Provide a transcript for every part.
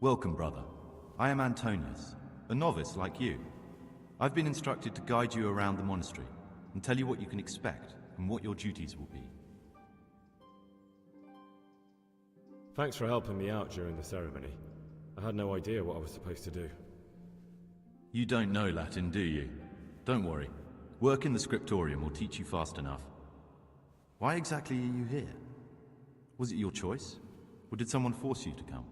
Welcome, brother. I am Antonius, a novice like you. I've been instructed to guide you around the monastery and tell you what you can expect and what your duties will be. Thanks for helping me out during the ceremony. I had no idea what I was supposed to do. You don't know Latin, do you? Don't worry. Work in the scriptorium will teach you fast enough. Why exactly are you here? Was it your choice? Or did someone force you to come?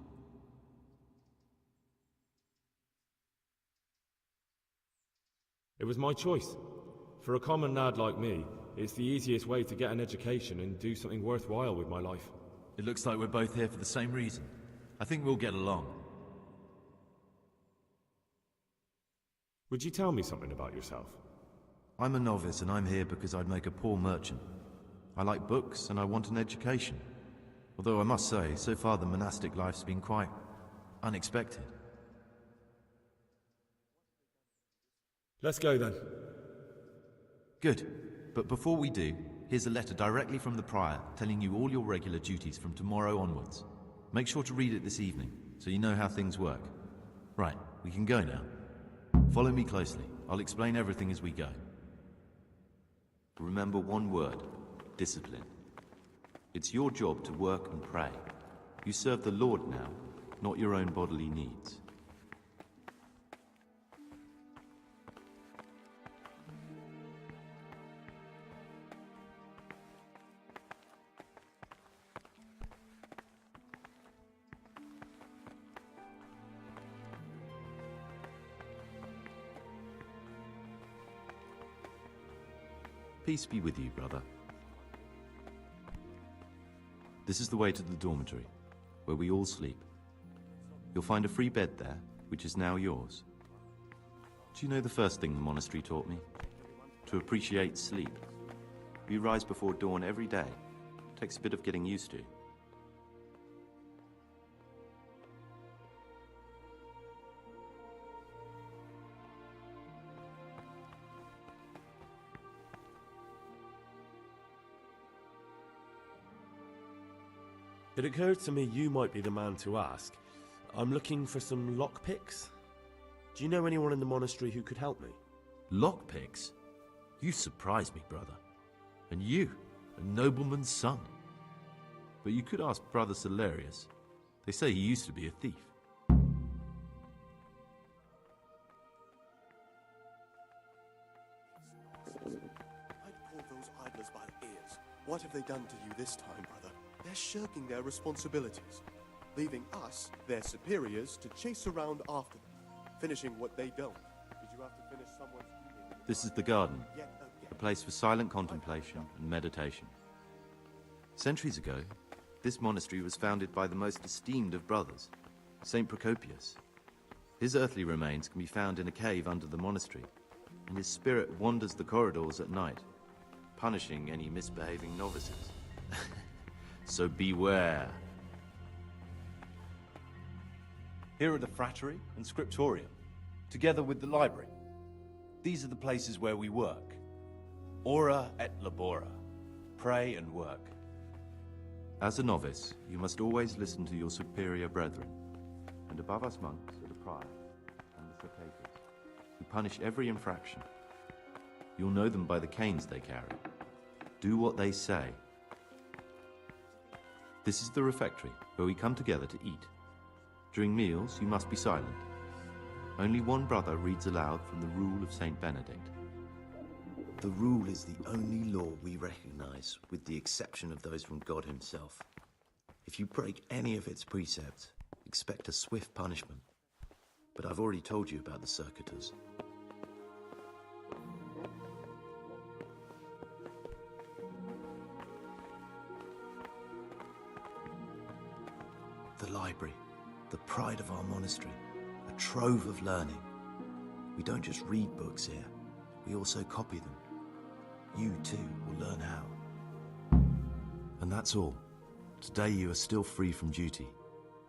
It was my choice. For a common lad like me, it's the easiest way to get an education and do something worthwhile with my life. It looks like we're both here for the same reason. I think we'll get along. Would you tell me something about yourself? I'm a novice and I'm here because I'd make a poor merchant. I like books and I want an education. Although I must say, so far the monastic life's been quite unexpected. Let's go then. Good. But before we do, here's a letter directly from the prior telling you all your regular duties from tomorrow onwards. Make sure to read it this evening, so you know how things work. Right, we can go now. Follow me closely. I'll explain everything as we go. Remember one word: discipline. It's your job to work and pray. You serve the Lord now, not your own bodily needs. Peace be with you, brother. This is the way to the dormitory, where we all sleep. You'll find a free bed there, which is now yours. Do you know the first thing the monastery taught me? To appreciate sleep. We rise before dawn every day. Takes a bit of getting used to. It occurs to me you might be the man to ask. I'm looking for some lockpicks. Do you know anyone in the monastery who could help me? Lockpicks? You surprise me, brother. And you, a nobleman's son. But you could ask Brother Celerius. They say he used to be a thief. I'd pull those idlers by the ears. What have they done to you this time, brother? They're shirking their responsibilities, leaving us, their superiors, to chase around after them, finishing what they don't. Did you have to finish someone's eating? This is the garden, Yet again. a place for silent contemplation and meditation. Centuries ago, this monastery was founded by the most esteemed of brothers, Saint Procopius. His earthly remains can be found in a cave under the monastery, and his spirit wanders the corridors at night, punishing any misbehaving novices. So beware. Here are the frattery and scriptorium, together with the library. These are the places where we work. Ora et labora. Pray and work. As a novice, you must always listen to your superior brethren, and above us monks are the prior and the superiors, who punish every infraction. You'll know them by the canes they carry. Do what they say. This is the refectory, where we come together to eat. During meals, you must be silent. Only one brother reads aloud from the Rule of Saint Benedict. The rule is the only law we recognize, with the exception of those from God himself. If you break any of its precepts, expect a swift punishment. But I've already told you about the circuitous. The library, the pride of our monastery, a trove of learning. We don't just read books here, we also copy them. You too will learn how. And that's all. Today you are still free from duty,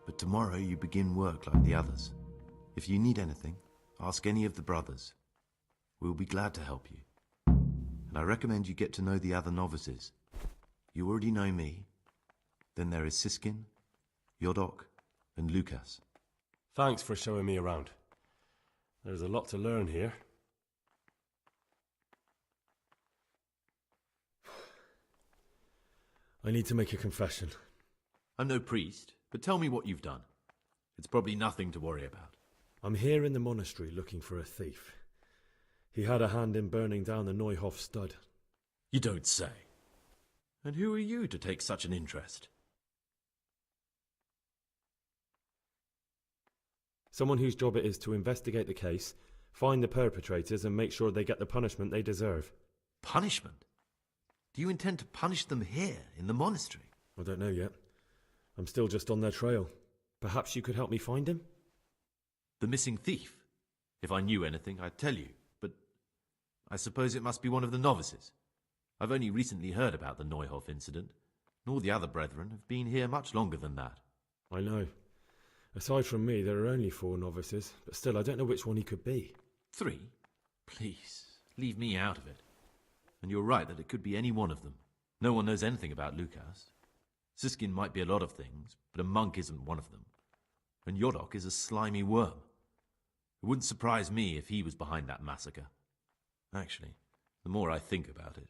but tomorrow you begin work like the others. If you need anything, ask any of the brothers. We'll be glad to help you. And I recommend you get to know the other novices. You already know me. Then there is Siskin, Yodok, and Lucas. Thanks for showing me around. There's a lot to learn here. I need to make a confession. I'm no priest, but tell me what you've done. It's probably nothing to worry about. I'm here in the monastery looking for a thief. He had a hand in burning down the Neuhof stud. You don't say. And who are you to take such an interest? Someone whose job it is to investigate the case, find the perpetrators and make sure they get the punishment they deserve. Punishment? Do you intend to punish them here, in the monastery? I don't know yet. I'm still just on their trail. Perhaps you could help me find him? The missing thief? If I knew anything, I'd tell you, but I suppose it must be one of the novices. I've only recently heard about the Neuhof incident, and all the other brethren have been here much longer than that. I know. Aside from me, there are only 4 novices, but still I don't know which one he could be. 3? Please, leave me out of it. And you're right that it could be any one of them. No one knows anything about Lukas. Siskin might be a lot of things, but a monk isn't one of them. And Yodok is a slimy worm. It wouldn't surprise me if he was behind that massacre. Actually, the more I think about it,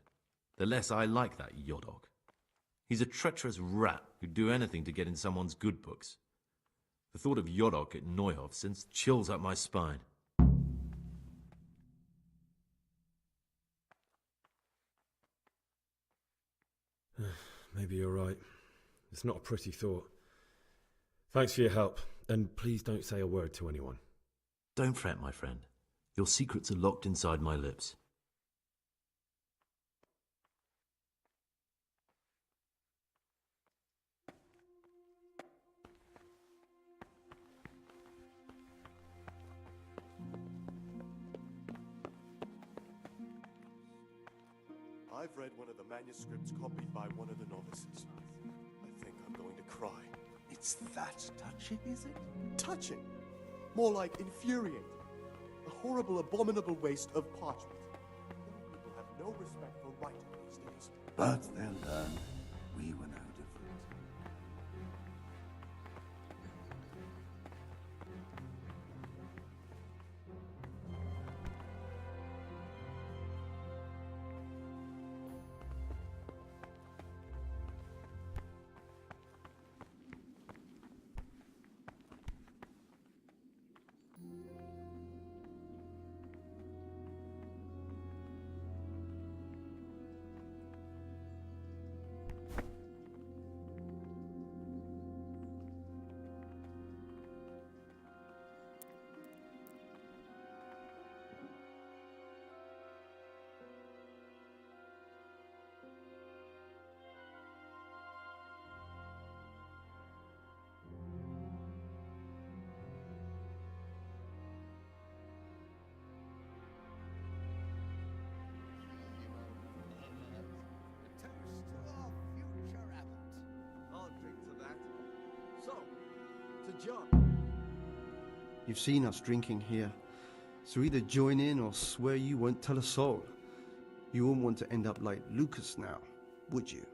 the less I like that Yodok. He's a treacherous rat who'd do anything to get in someone's good books. The thought of Yodok at Neuhof sends chills up my spine. Maybe you're right. It's not a pretty thought. Thanks for your help, and please don't say a word to anyone. Don't fret, my friend. Your secrets are locked inside my lips. I've read one of the manuscripts copied by one of the novices. I think I'm going to cry. It's that touching, is it? Touching? More like infuriating. A horrible, abominable waste of parchment. Young people have no respect for writing these days. But they'll learn. We were no different. You've seen us drinking here, so either join in or swear you won't tell a soul. You won't want to end up like Lukas now, would you?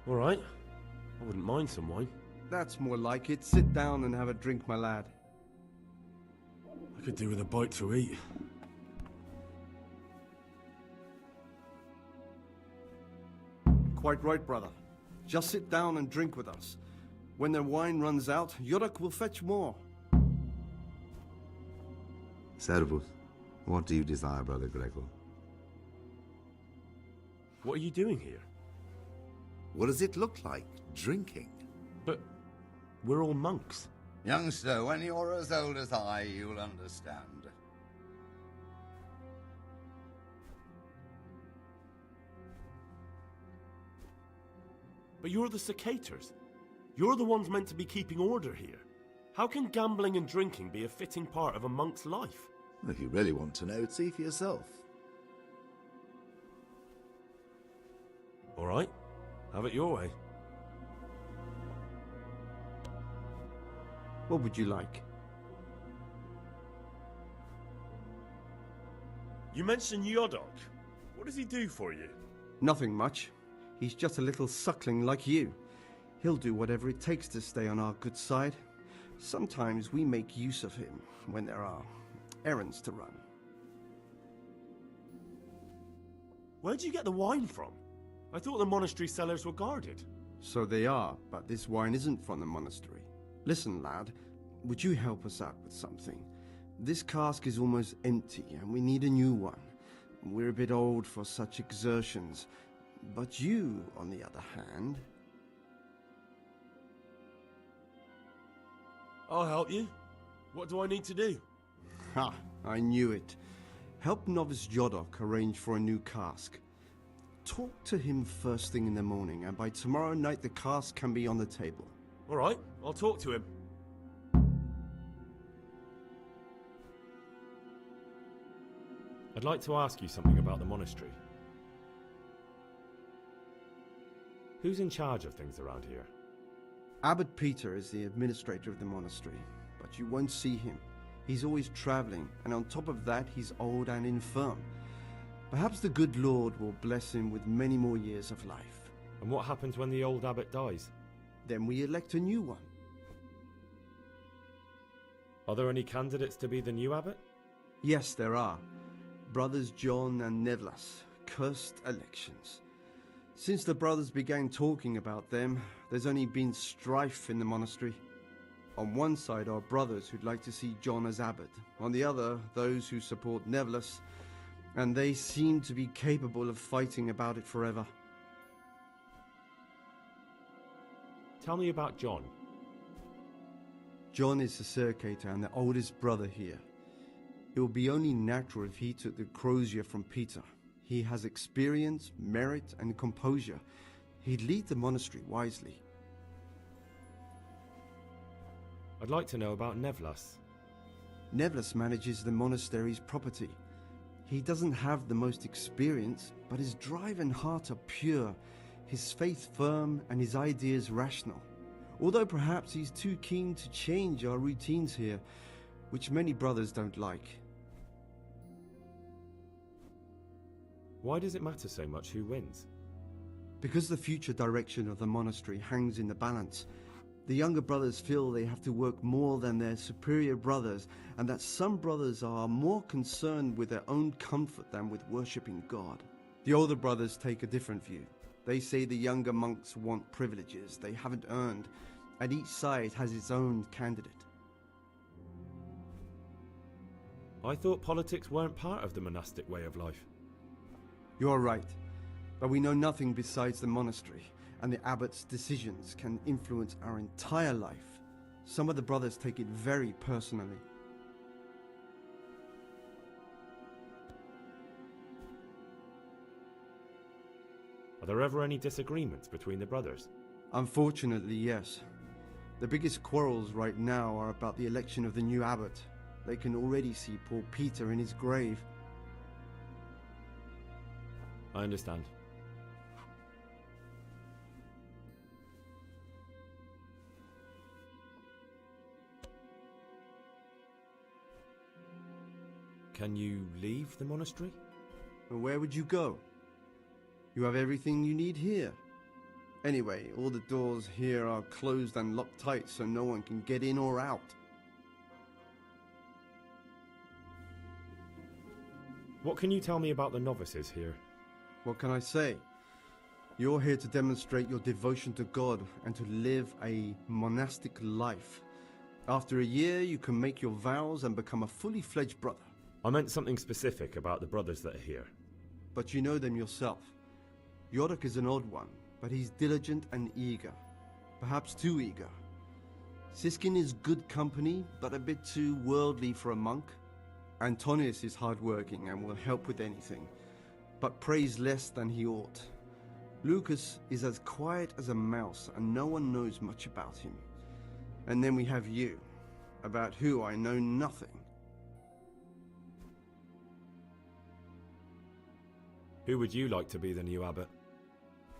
All right. I wouldn't mind some wine. That's more like it. Sit down and have a drink, my lad. I could do with a bite to eat. Quite right, brother. Just sit down and drink with us. When their wine runs out, Yodok will fetch more. Servus. What do you desire, Brother Gregor? What are you doing here? What does it look like? Drinking? But we're all monks. Youngster, when you're as old as I, you'll understand. But you're the cicators. You're the ones meant to be keeping order here. How can gambling and drinking be a fitting part of a monk's life? Well, if you really want to know, see for yourself. All right. Have it your way. What would you like? You mentioned Yodok. What does he do for you? Nothing much. He's just a little suckling like you. He'll do whatever it takes to stay on our good side. Sometimes we make use of him when there are errands to run. Where'd you get the wine from? I thought the monastery cellars were guarded. So they are, but this wine isn't from the monastery. Listen, lad, would you help us out with something? This cask is almost empty, and we need a new one. We're a bit old for such exertions, but you, on the other hand... I'll help you. What do I need to do? Ha! I knew it. Help Novice Jodok arrange for a new cask. Talk to him first thing in the morning, and by tomorrow night the cask can be on the table. All right, I'll talk to him. I'd like to ask you something about the monastery. Who's in charge of things around here? Abbot Peter is the administrator of the monastery, but you won't see him. He's always traveling, and on top of that, he's old and infirm. Perhaps the good Lord will bless him with many more years of life. And what happens when the old abbot dies? Then we elect a new one. Are there any candidates to be the new abbot? Yes, there are. Brothers John and Nevlas. Cursed elections. Since the brothers began talking about them, there's only been strife in the monastery. On one side are brothers who'd like to see John as abbot. On the other, those who support Nevlas, and they seem to be capable of fighting about it forever. Tell me about John. John is the circator and the oldest brother here. It would be only natural if he took the crozier from Peter. He has experience, merit, and composure. He'd lead the monastery wisely. I'd like to know about Nevlas. Nevlas manages the monastery's property. He doesn't have the most experience, but his drive and heart are pure, his faith firm, and his ideas rational. Although perhaps he's too keen to change our routines here, which many brothers don't like. Why does it matter so much who wins? Because the future direction of the monastery hangs in the balance. The younger brothers feel they have to work more than their superior brothers, and that some brothers are more concerned with their own comfort than with worshipping God. The older brothers take a different view. They say the younger monks want privileges they haven't earned, and each side has its own candidate. I thought politics weren't part of the monastic way of life. You're right, but we know nothing besides the monastery, and the abbot's decisions can influence our entire life. Some of the brothers take it very personally. Are there ever any disagreements between the brothers? Unfortunately, yes. The biggest quarrels right now are about the election of the new abbot. They can already see poor Peter in his grave. I understand. Can you leave the monastery? And where would you go? You have everything you need here. Anyway, all the doors here are closed and locked tight so no one can get in or out. What can you tell me about the novices here? What can I say? You're here to demonstrate your devotion to God and to live a monastic life. After a year, you can make your vows and become a fully fledged brother. I meant something specific about the brothers that are here. But you know them yourself. Yodok is an odd one, but he's diligent and eager. Perhaps too eager. Siskin is good company, but a bit too worldly for a monk. Antonius is hardworking and will help with anything, but prays less than he ought. Lucas is as quiet as a mouse and no one knows much about him. And then we have you, about who I know nothing. Who would you like to be the new abbot?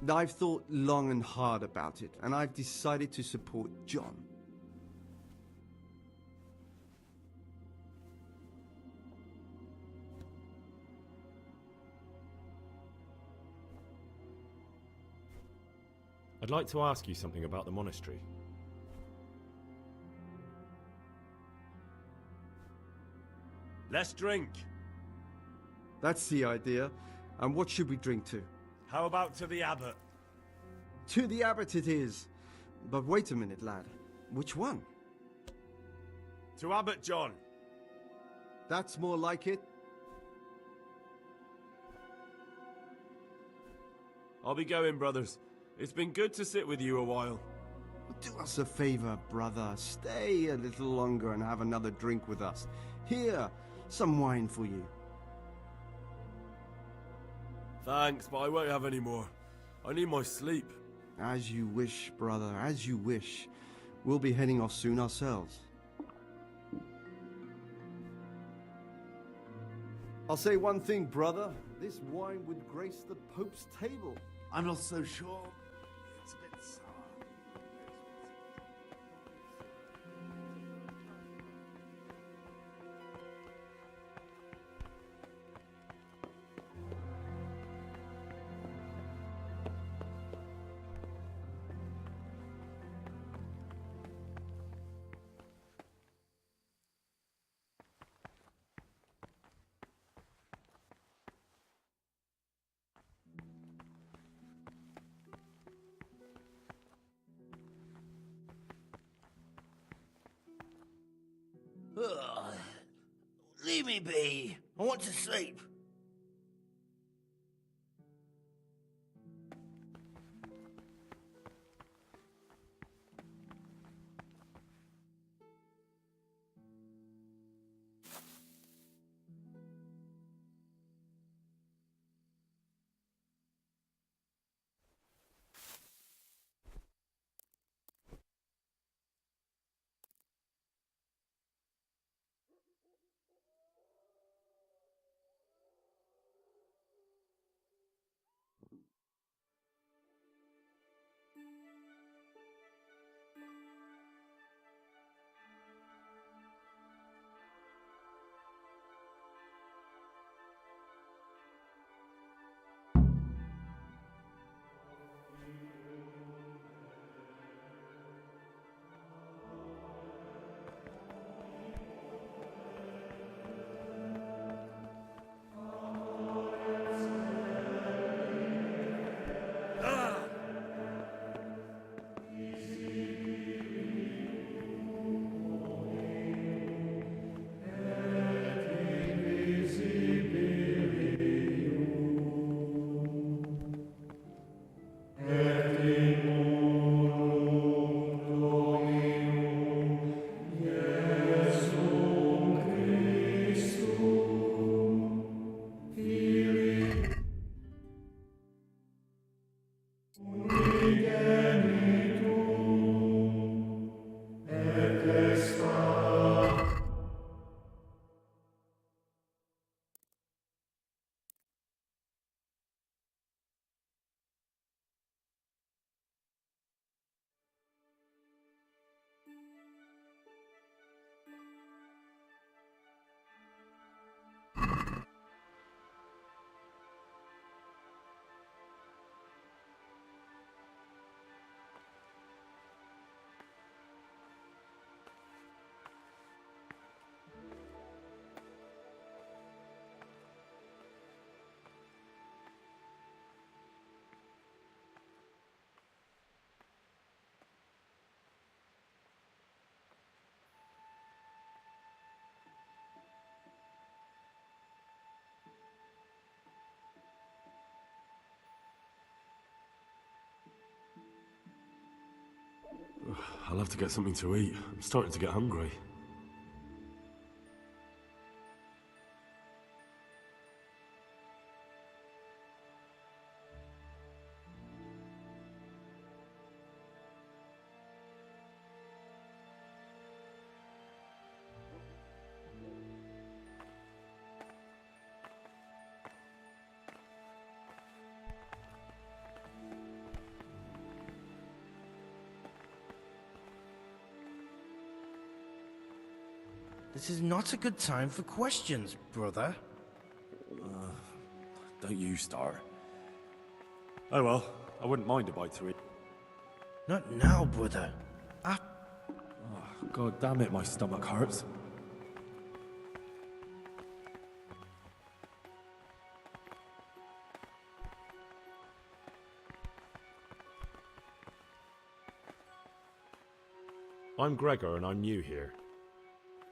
I've thought long and hard about it, and I've decided to support John. I'd like to ask you something about the monastery. Let's drink. That's the idea. And what should we drink to? How about to the abbot? To the abbot it is. But wait a minute, lad. Which one? To Abbot John. That's more like it. I'll be going, brothers. It's been good to sit with you a while. Do us a favor, brother. Stay a little longer and have another drink with us. Here, some wine for you. Thanks, but I won't have any more. I need my sleep. As you wish, brother, as you wish. We'll be heading off soon ourselves. I'll say one thing, brother. This wine would grace the Pope's table. I'm not so sure. It's a bit sour. Ugh. Leave me be. I want to sleep. I'll have to get something to eat. I'm starting to get hungry. This is not a good time for questions, brother. Don't you start. Oh well, I wouldn't mind a bite to eat. Not now, brother. God damn it, my stomach hurts. I'm Gregor and I'm new here.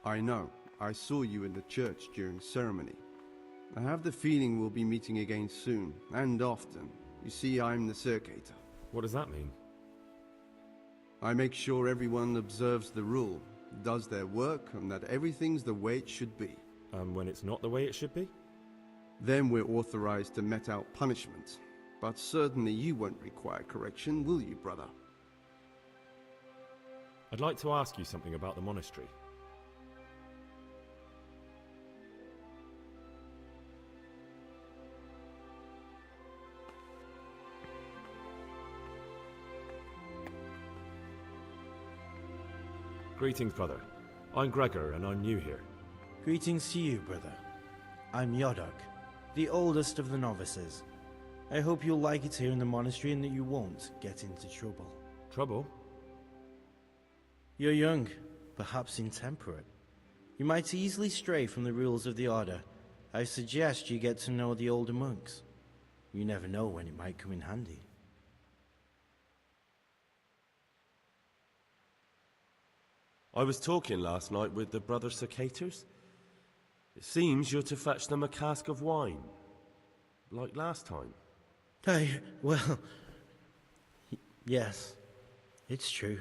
I know. I saw you in the church during ceremony. I have the feeling we'll be meeting again soon, and often. You see, I'm the circator. What does that mean? I make sure everyone observes the rule, does their work, and that everything's the way it should be. And when it's not the way it should be? Then we're authorized to mete out punishment. But certainly you won't require correction, will you, brother? I'd like to ask you something about the monastery. Greetings, brother. I'm Gregor, and I'm new here. Greetings to you, brother. I'm Yodok, the oldest of the novices. I hope you'll like it here in the monastery and that you won't get into trouble. Trouble? You're young, perhaps intemperate. You might easily stray from the rules of the order. I suggest you get to know the older monks. You never know when it might come in handy. I was talking last night with the brother circators. It seems you're to fetch them a cask of wine, like last time. Well... yes, it's true.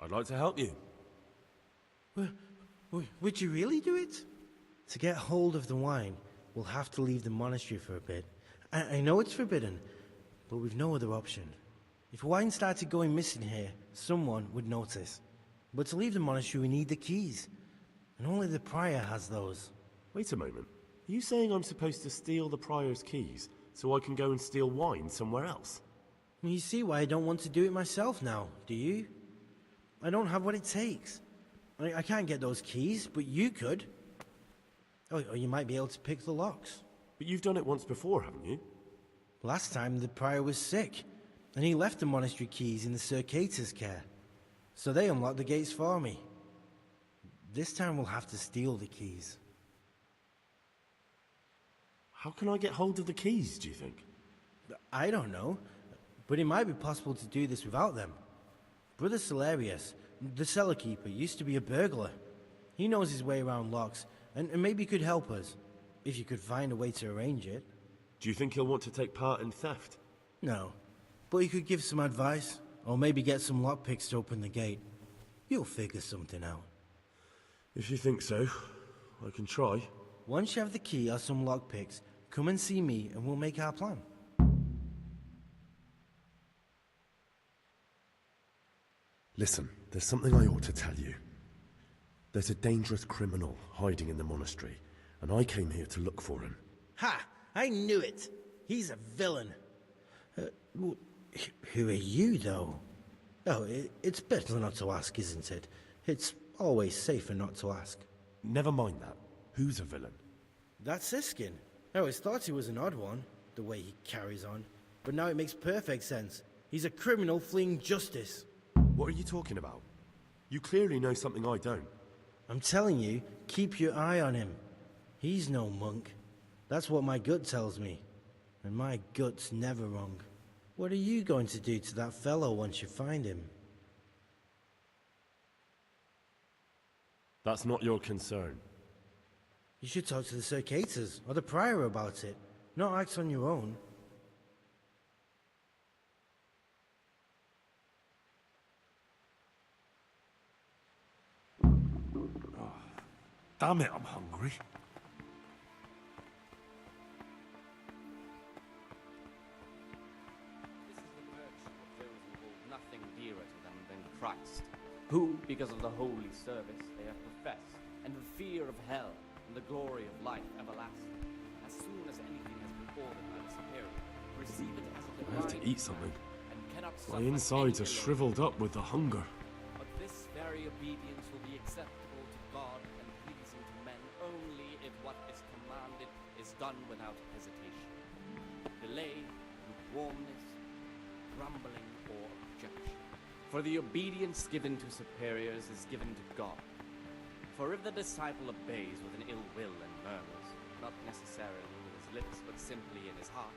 I'd like to help you. Would you really do it? To get hold of the wine, we'll have to leave the monastery for a bit. I know it's forbidden, but we've no other option. If wine started going missing here, someone would notice. But to leave the monastery, we need the keys. And only the prior has those. Wait a moment. Are you saying I'm supposed to steal the prior's keys so I can go and steal wine somewhere else? You see why I don't want to do it myself now, do you? I don't have what it takes. I can't get those keys, but you could. Or you might be able to pick the locks. But you've done it once before, haven't you? Last time the prior was sick, and he left the monastery keys in the circator's care. So they unlocked the gates for me. This time we'll have to steal the keys. How can I get hold of the keys, do you think? I don't know, but it might be possible to do this without them. Brother Celerius, the cellar keeper, used to be a burglar. He knows his way around locks, and maybe could help us, if you could find a way to arrange it. Do you think he'll want to take part in theft? No, but he could give some advice, or maybe get some lockpicks to open the gate. You'll figure something out. If you think so, I can try. Once you have the key or some lockpicks, come and see me and we'll make our plan. Listen, there's something I ought to tell you. There's a dangerous criminal hiding in the monastery, and I came here to look for him. Ha! I knew it! He's a villain. Who are you, though? Oh, it's better not to ask, isn't it? It's always safer not to ask. Never mind that. Who's a villain? That's Siskin. I always thought he was an odd one, the way he carries on. But now it makes perfect sense. He's a criminal fleeing justice. What are you talking about? You clearly know something I don't. I'm telling you, keep your eye on him. He's no monk. That's what my gut tells me. And my gut's never wrong. What are you going to do to that fellow once you find him? That's not your concern. You should talk to the circators or the prior about it, not act on your own. Damn it, I'm hungry. This is the virtue of those who hold nothing dearer to them than Christ, who, because of the holy service they have professed, and the fear of hell, and the glory of life everlasting, as soon as anything has been ordered by the superior, receive it as a divine I have to eat something. and cannot My suffer insides any are delay. shriveled up with the hunger. But this very obedience will be acceptable to God and pleasing to men only if what is commanded is done without hesitation. delay, lukewarmness, grumbling, or objection. For the obedience given to superiors is given to God. For if the disciple obeys with an ill will and murmurs, not necessarily with his lips but simply in his heart,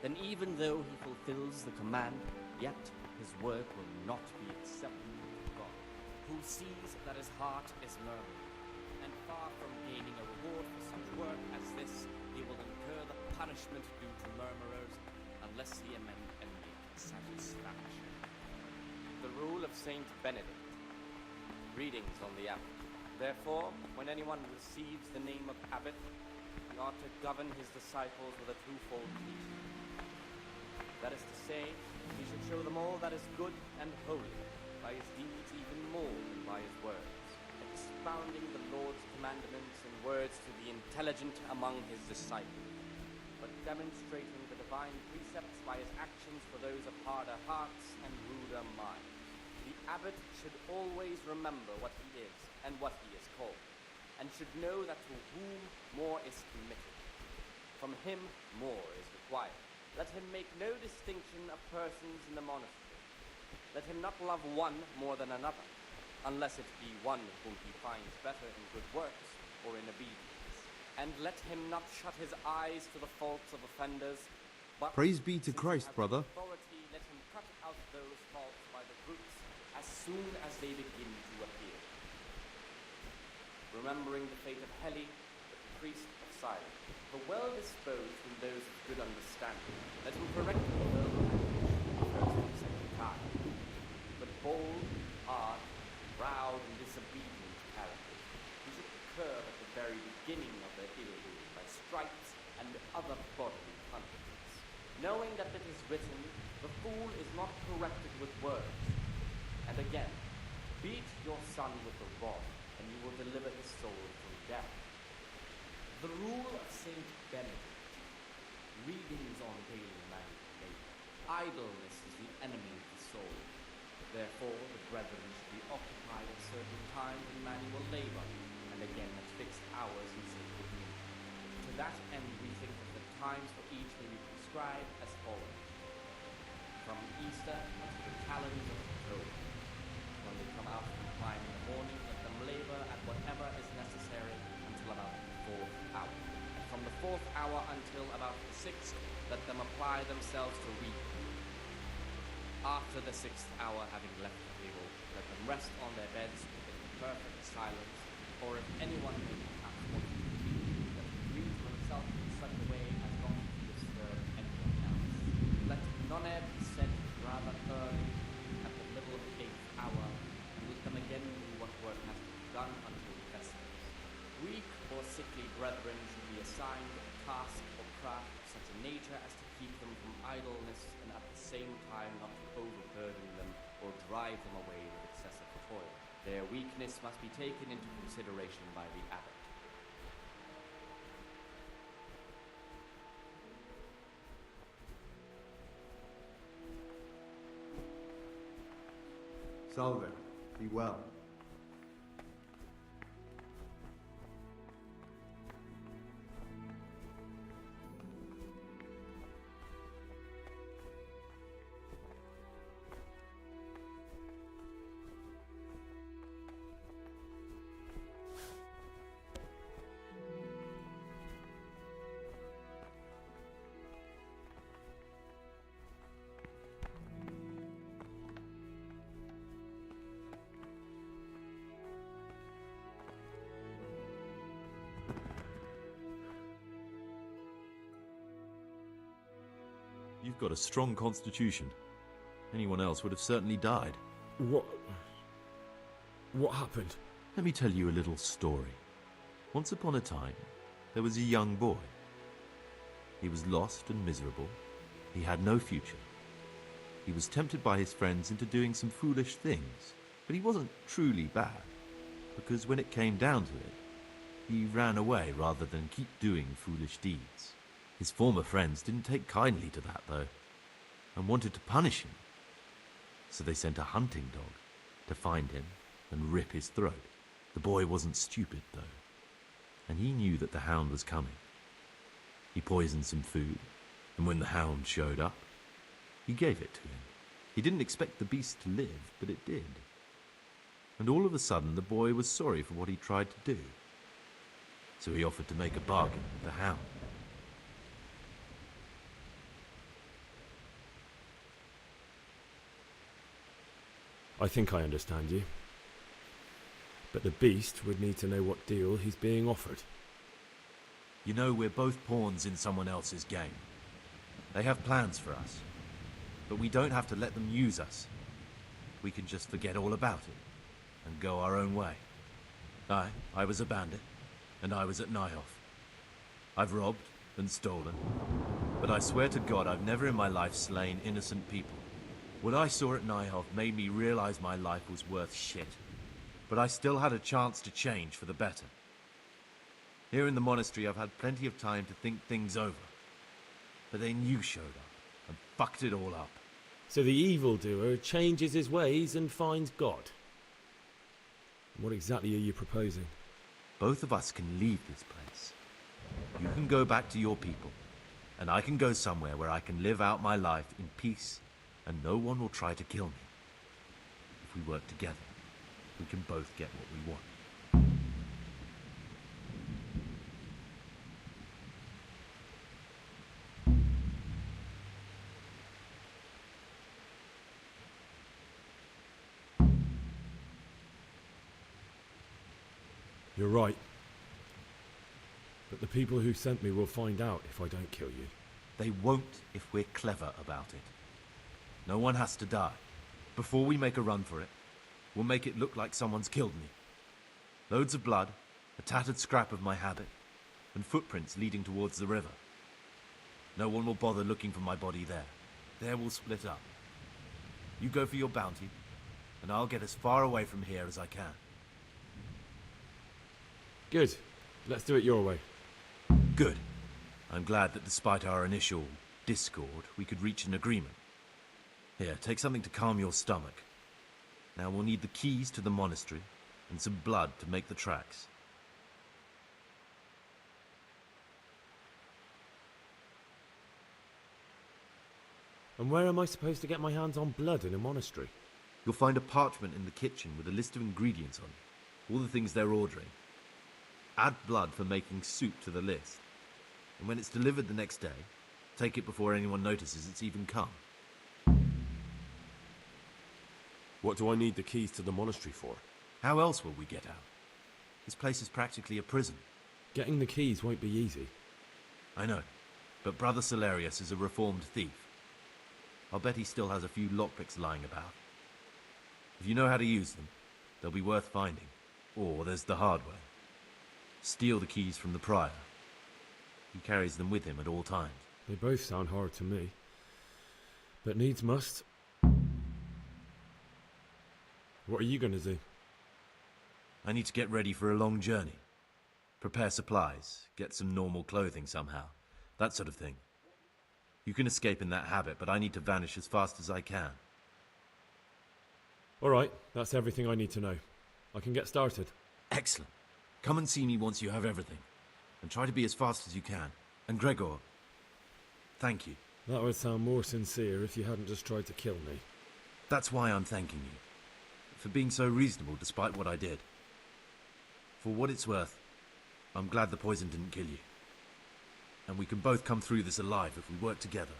then even though he fulfills the command, yet his work will not be acceptable to God, who sees that his heart is murmuring. And far from gaining a reward for such work as this, he will incur the punishment due to murmurers, unless he amend and make satisfaction. The rule of Saint Benedict. Greetings on the abbot. Therefore, when anyone receives the name of abbot, he ought to govern his disciples with a twofold teaching. That is to say, he should show them all that is good and holy, by his deeds even more than by his words, expounding the Lord's commandments in words to the intelligent among his disciples, but demonstrating the divine precepts by his actions for those of harder hearts and ruder minds. The abbot should always remember what he is and what he is called, and should know that to whom more is committed, from him more is required. Let him make no distinction of persons in the monastery. Let him not love one more than another, unless it be one whom he finds better in good works or in obedience. And let him not shut his eyes to the faults of offenders, but Praise be to Christ, brother. authority, let him cut out those faults by the roots as soon as they begin to appear. Remembering the fate of Heli, the priest of Cyrus, for well-disposed in those of good understanding, let him correct the verbal ambition the first and second time. But bold, hard, proud, and disobedient characters, who should curb at the very beginning of their ill doing by stripes and other bodily punishments, knowing that it is written, the fool is not corrected with words. And again, beat your son with the rod, and you will deliver his soul from death. The rule of Saint Benedict. Readings on daily manual labor. Idleness is the enemy of the soul. Therefore, the brethren should be occupied at certain times in manual labor, and again at fixed hours in sacred meeting. To that end, we think that the times for each may be prescribed as follows. From Easter until the calendar of October. When they come out from prime in the morning, let them labor at whatever is necessary until about the 4th hour. And from the 4th hour until about the 6th, let them apply themselves to reading. After the 6th hour, having left the table, let them rest on their beds in perfect silence, or if anyone may perhaps want to read, let him read to himself in such a way as not to disturb anyone else. Let none be said rather early, at the middle of the 8th hour, and let them again do what work has to be done until vespers. Weak or sickly brethren should be assigned a task or craft of such a nature as to keep them from idleness, and at the same time not to overburden them or drive them away with excessive toil. Their weakness must be taken into consideration by the abbot. Salve, be well. You've got a strong constitution. Anyone else would have certainly died. What happened? Let me tell you a little story. Once upon a time, there was a young boy. He was lost and miserable. He had no future. He was tempted by his friends into doing some foolish things, but he wasn't truly bad, because when it came down to it, he ran away rather than keep doing foolish deeds. His former friends didn't take kindly to that, though, and wanted to punish him. So they sent a hunting dog to find him and rip his throat. The boy wasn't stupid, though, and he knew that the hound was coming. He poisoned some food, And when the hound showed up, he gave it to him. He didn't expect the beast to live, but it did. And all of a sudden, the boy was sorry for what he tried to do. So he offered to make a bargain with the hound. I think I understand you. But the beast would need to know what deal he's being offered. You know, we're both pawns in someone else's game. They have plans for us, but we don't have to let them use us. We can just forget all about it and go our own way. I was a bandit, and I was at Nyhoff. I've robbed and stolen, but I swear to God I've never in my life slain innocent people. What I saw at Nyhoff made me realize my life was worth shit, but I still had a chance to change for the better. Here in the monastery I've had plenty of time to think things over, but then you showed up and fucked it all up. So the evildoer changes his ways and finds God. What exactly are you proposing? Both of us can leave this place. You can go back to your people, and I can go somewhere where I can live out my life in peace, and no one will try to kill me. If we work together, we can both get what we want. You're right. But the people who sent me will find out if I don't kill you. They won't if we're clever about it. No one has to die. Before we make a run for it, we'll make it look like someone's killed me. Loads of blood, a tattered scrap of my habit, and footprints leading towards the river. No one will bother looking for my body there. There we'll split up. You go for your bounty, and I'll get as far away from here as I can. Good. Let's do it your way. Good. I'm glad that despite our initial discord, we could reach an agreement. Here, take something to calm your stomach. Now we'll need the keys to the monastery and some blood to make the tracks. And where am I supposed to get my hands on blood in a monastery? You'll find a parchment in the kitchen with a list of ingredients on it, all the things they're ordering. Add blood for making soup to the list. And when it's delivered the next day, take it before anyone notices it's even come. What do I need the keys to the monastery for? How else will we get out? This place is practically a prison. Getting the keys won't be easy. I know, but Brother Salarius is a reformed thief. I'll bet he still has a few lockpicks lying about. If you know how to use them, they'll be worth finding. Or there's the hard way. Steal the keys from the prior. He carries them with him at all times. They both sound hard to me. But needs must. What are you going to do? I need to get ready for a long journey. Prepare supplies, get some normal clothing somehow. That sort of thing. You can escape in that habit, but I need to vanish as fast as I can. All right, that's everything I need to know. I can get started. Excellent. Come and see me once you have everything. And try to be as fast as you can. And Gregor, thank you. That would sound more sincere if you hadn't just tried to kill me. That's why I'm thanking you. For being so reasonable despite what I did. For what it's worth, I'm glad the poison didn't kill you. And we can both come through this alive if we work together.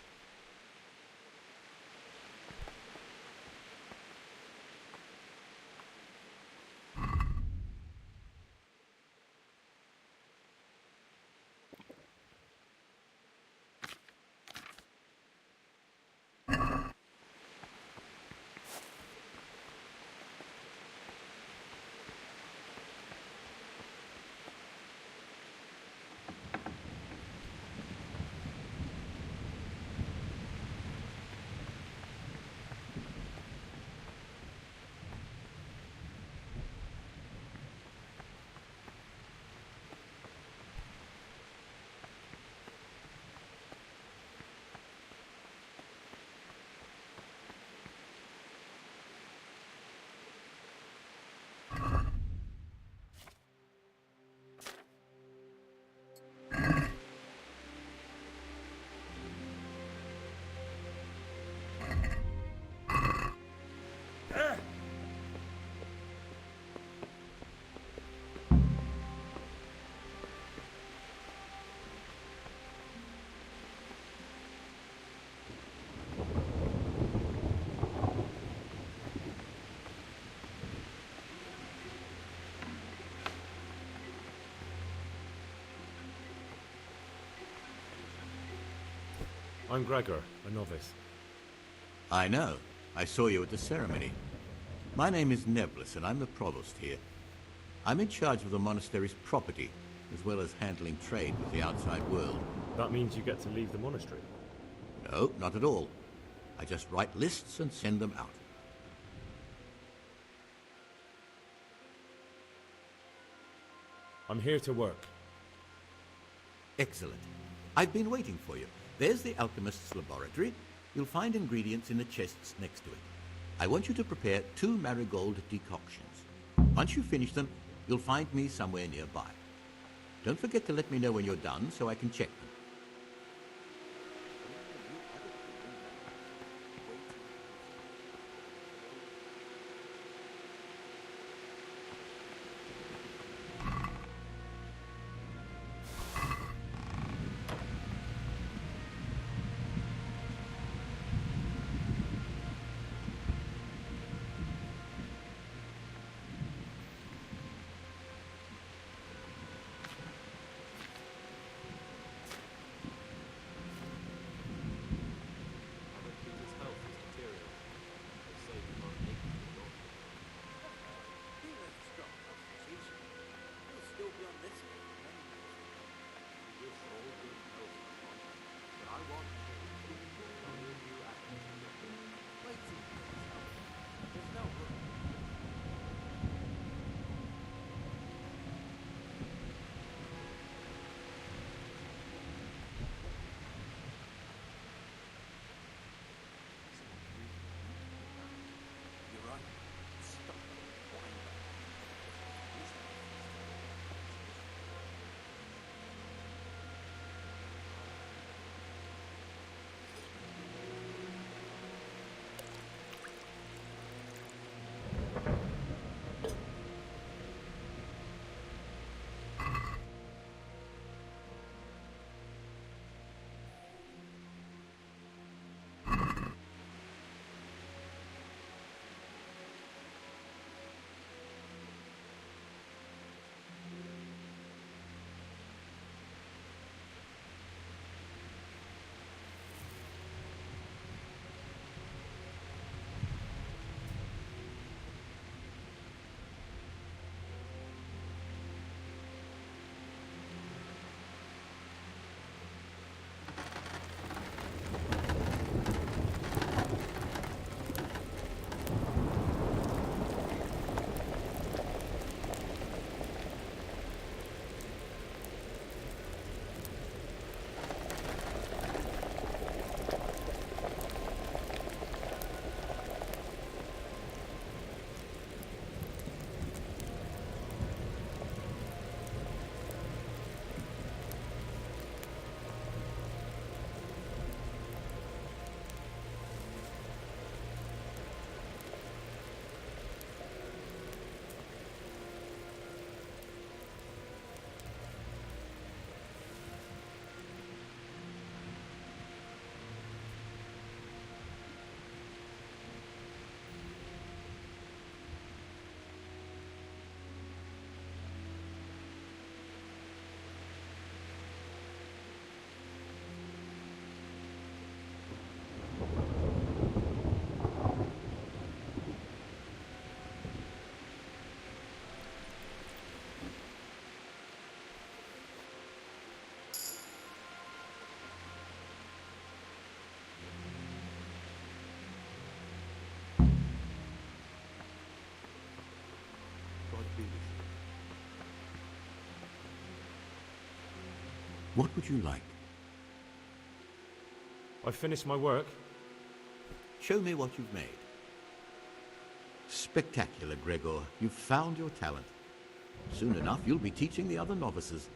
I'm Gregor, a novice. I know. I saw you at the ceremony. My name is Neblis, and I'm the provost here. I'm in charge of the monastery's property, as well as handling trade with the outside world. That means you get to leave the monastery? No, not at all. I just write lists and send them out. I'm here to work. Excellent. I've been waiting for you. There's the alchemist's laboratory. You'll find ingredients in the chests next to it. I want you to prepare 2 marigold decoctions. Once you finish them, you'll find me somewhere nearby. Don't forget to let me know when you're done so I can check them. What would you like? I've finished my work. Show me what you've made. Spectacular, Gregor. You've found your talent. Soon enough, you'll be teaching the other novices.